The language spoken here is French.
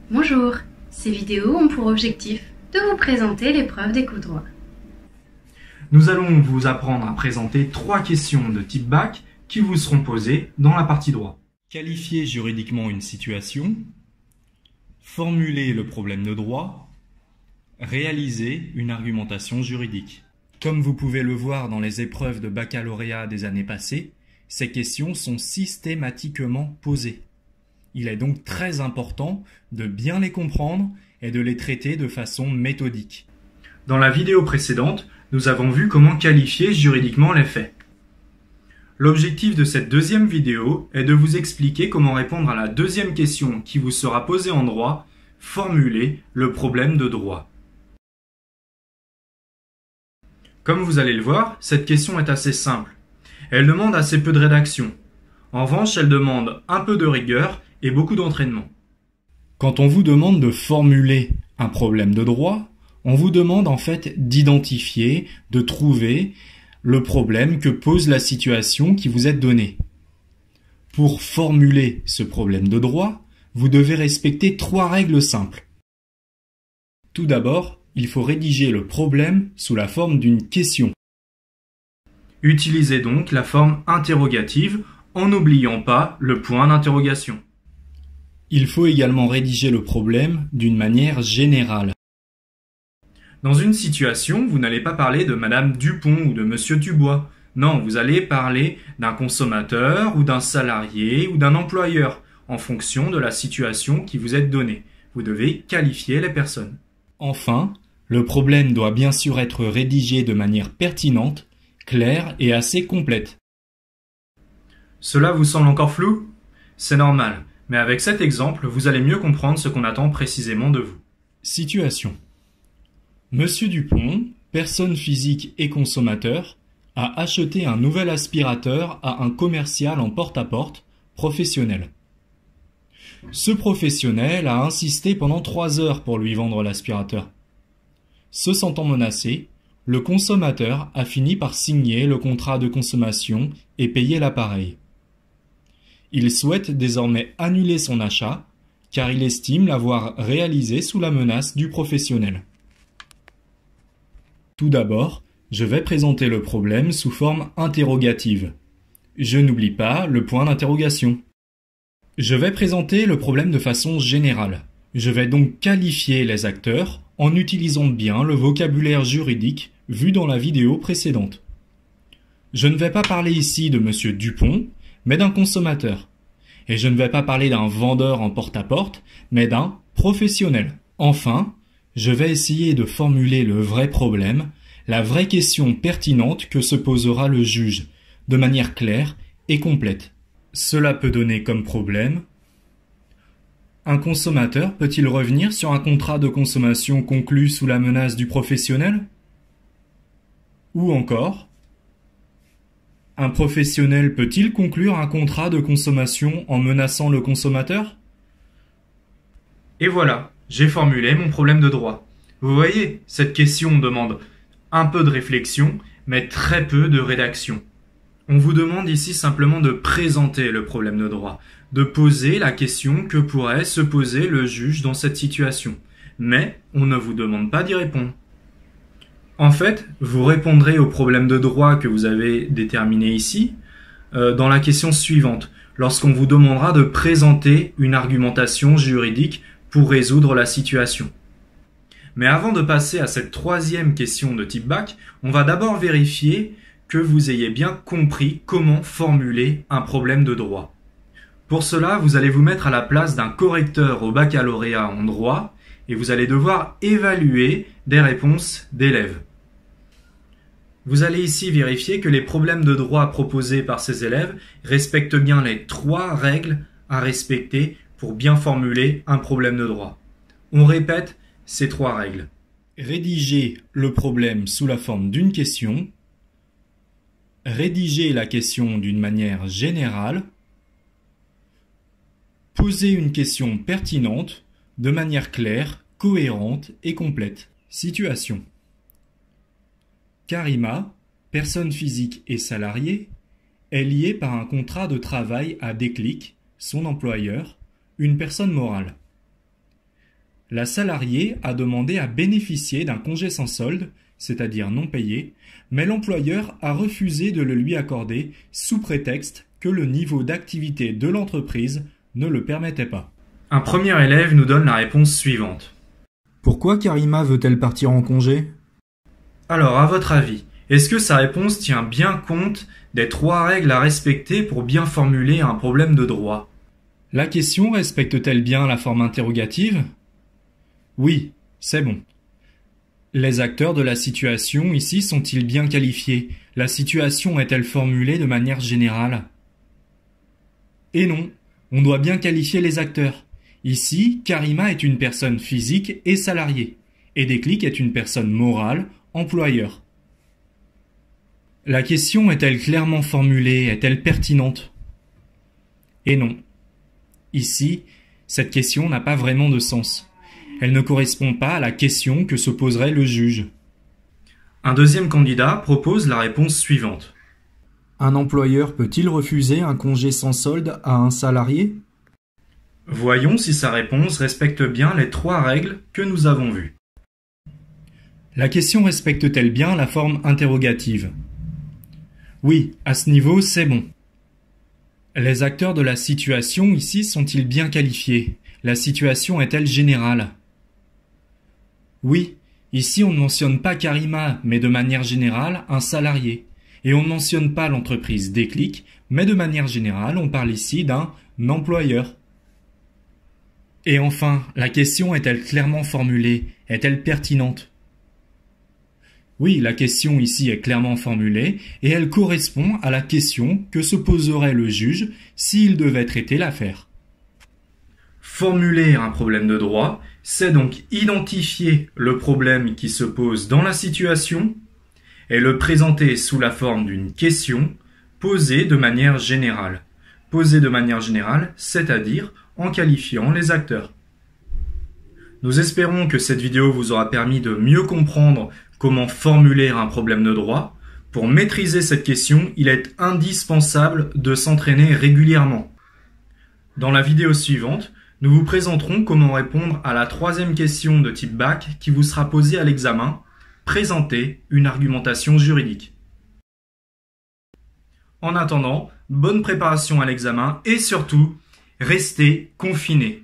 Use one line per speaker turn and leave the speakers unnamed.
Bonjour, ces vidéos ont pour objectif de vous présenter l'épreuve d'éco droit.
Nous allons vous apprendre à présenter 3 questions de type bac qui vous seront posées dans la partie droit.
Qualifier juridiquement une situation, formuler le problème de droit, réaliser une argumentation juridique. Comme vous pouvez le voir dans les épreuves de baccalauréat des années passées, ces questions sont systématiquement posées. Il est donc très important de bien les comprendre et de les traiter de façon méthodique.
Dans la vidéo précédente, nous avons vu comment qualifier juridiquement les faits. L'objectif de cette deuxième vidéo est de vous expliquer comment répondre à la deuxième question qui vous sera posée en droit, formuler le problème de droit. Comme vous allez le voir, cette question est assez simple. Elle demande assez peu de rédaction. En revanche, elle demande un peu de rigueur et beaucoup d'entraînement.
Quand on vous demande de formuler un problème de droit, on vous demande en fait d'identifier, de trouver le problème que pose la situation qui vous est donnée. Pour formuler ce problème de droit, vous devez respecter 3 règles simples. Tout d'abord, il faut rédiger le problème sous la forme d'une question.
Utilisez donc la forme interrogative en n'oubliant pas le point d'interrogation.
Il faut également rédiger le problème d'une manière générale.
Dans une situation, vous n'allez pas parler de Madame Dupont ou de Monsieur Dubois. Non, vous allez parler d'un consommateur ou d'un salarié ou d'un employeur en fonction de la situation qui vous est donnée. Vous devez qualifier les personnes.
Enfin, le problème doit bien sûr être rédigé de manière pertinente, claire et assez complète.
Cela vous semble encore flou? C'est normal, mais avec cet exemple, vous allez mieux comprendre ce qu'on attend précisément de vous.
Situation. Monsieur Dupont, personne physique et consommateur, a acheté un nouvel aspirateur à un commercial en porte-à-porte, professionnel. Ce professionnel a insisté pendant 3 heures pour lui vendre l'aspirateur. Se sentant menacé, le consommateur a fini par signer le contrat de consommation et payer l'appareil. Il souhaite désormais annuler son achat, car il estime l'avoir réalisé sous la menace du professionnel. Tout d'abord, je vais présenter le problème sous forme interrogative. Je n'oublie pas le point d'interrogation. Je vais présenter le problème de façon générale. Je vais donc qualifier les acteurs en utilisant bien le vocabulaire juridique vu dans la vidéo précédente. Je ne vais pas parler ici de Monsieur Dupont, mais d'un consommateur. Et je ne vais pas parler d'un vendeur en porte-à-porte, mais d'un professionnel. Enfin, je vais essayer de formuler le vrai problème, la vraie question pertinente que se posera le juge, de manière claire et complète. Cela peut donner comme problème: un consommateur peut-il revenir sur un contrat de consommation conclu sous la menace du professionnel? Ou encore, un professionnel peut-il conclure un contrat de consommation en menaçant le consommateur?
Et voilà, j'ai formulé mon problème de droit. Vous voyez, cette question demande un peu de réflexion, mais très peu de rédaction. On vous demande ici simplement de présenter le problème de droit, de poser la question que pourrait se poser le juge dans cette situation. Mais on ne vous demande pas d'y répondre. En fait, vous répondrez au problème de droit que vous avez déterminé ici dans la question suivante, lorsqu'on vous demandera de présenter une argumentation juridique pour résoudre la situation. Mais avant de passer à cette 3e question de type bac, on va d'abord vérifier que vous ayez bien compris comment formuler un problème de droit. Pour cela, vous allez vous mettre à la place d'un correcteur au baccalauréat en droit et vous allez devoir évaluer des réponses d'élèves. Vous allez ici vérifier que les problèmes de droit proposés par ces élèves respectent bien les 3 règles à respecter pour bien formuler un problème de droit. On répète ces 3 règles.
Rédiger le problème sous la forme d'une question. Rédiger la question d'une manière générale. Poser une question pertinente de manière claire, cohérente et complète. Situation. Karima, personne physique et salariée, est liée par un contrat de travail à Déclic, son employeur, une personne morale. La salariée a demandé à bénéficier d'un congé sans solde, c'est-à-dire non payé, mais l'employeur a refusé de le lui accorder sous prétexte que le niveau d'activité de l'entreprise ne le permettait pas.
Un premier élève nous donne la réponse suivante.
Pourquoi Karima veut-elle partir en congé?
Alors, à votre avis, est-ce que sa réponse tient bien compte des 3 règles à respecter pour bien formuler un problème de droit?
La question respecte-t-elle bien la forme interrogative? Oui, c'est bon. Les acteurs de la situation ici sont-ils bien qualifiés? La situation est-elle formulée de manière générale? Et non, on doit bien qualifier les acteurs. Ici, Karima est une personne physique et salariée, et Déclic est une personne morale, employeur. La question est-elle clairement formulée? Est-elle pertinente? Et non. Ici, cette question n'a pas vraiment de sens. Elle ne correspond pas à la question que se poserait le juge.
Un deuxième candidat propose la réponse suivante.
Un employeur peut-il refuser un congé sans solde à un salarié?
Voyons si sa réponse respecte bien les 3 règles que nous avons vues.
La question respecte-t-elle bien la forme interrogative? Oui, à ce niveau, c'est bon. Les acteurs de la situation ici sont-ils bien qualifiés? La situation est-elle générale? Oui, ici on ne mentionne pas Karima, mais de manière générale un salarié. Et on ne mentionne pas l'entreprise Déclic, mais de manière générale on parle ici d'un employeur. Et enfin, la question est-elle clairement formulée? Est-elle pertinente? Oui, la question ici est clairement formulée et elle correspond à la question que se poserait le juge s'il devait traiter l'affaire.
Formuler un problème de droit, c'est donc identifier le problème qui se pose dans la situation et le présenter sous la forme d'une question posée de manière générale. Posée de manière générale, c'est-à-dire en qualifiant les acteurs. Nous espérons que cette vidéo vous aura permis de mieux comprendre comment formuler un problème de droit. Pour maîtriser cette question, il est indispensable de s'entraîner régulièrement. Dans la vidéo suivante, nous vous présenterons comment répondre à la 3e question de type bac qui vous sera posée à l'examen, présenter une argumentation juridique. En attendant, bonne préparation à l'examen et surtout, restez confinés.